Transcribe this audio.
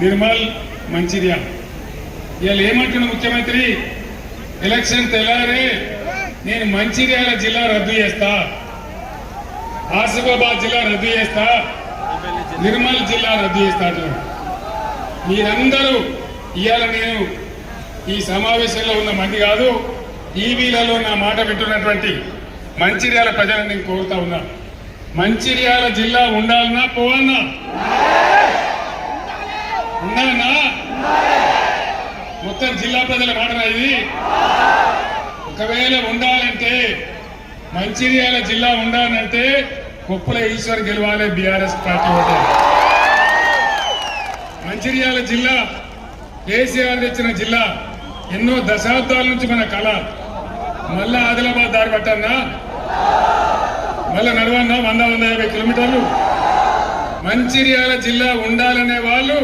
నిర్మల్ మంచిర్యాల. ఇవాళ ఏమంటున్న ముఖ్యమంత్రి, ఎలక్షన్ తెల్లారే నేను మంచిర్యాల జిల్లా రద్దు చేస్తా, ఆసిఫాబాద్ జిల్లా రద్దు చేస్తా, నిర్మల్ జిల్లా రద్దు చేస్తా అంటున్నాడు. మీరందరూ ఇవాళ నేను ఈ సమావేశంలో ఉన్న మంది కాదు, టీవీలలో నా మాట వింటున్నటువంటి మంచిర్యాల ప్రజలను నేను కోరుతా ఉన్నా, మంచిర్యాల జిల్లా ఉండాలన్నా పోవన్నా? ఉండాలన్నా? మొత్తం జిల్లా ప్రజల మాటనా ఇది? ఒకవేళ ఉండాలంటే, మంచిర్యాల జిల్లా ఉండాలంటే కొప్పుల ఈశ్వర్ గెలవాలి, బీఆర్ఎస్ పార్టీ ఓటాలి. మంచిర్యాల జిల్లా కేసీఆర్ తెచ్చిన జిల్లా, ఎన్నో దశాబ్దాల నుంచి మన కళ. మళ్ళా ఆదిలాబాద్ దారి పట్టన్నా? మళ్ళా నడవన్నా 100-150 కిలోమీటర్లు? మంచిర్యాల జిల్లా ఉండాలనే వాళ్ళు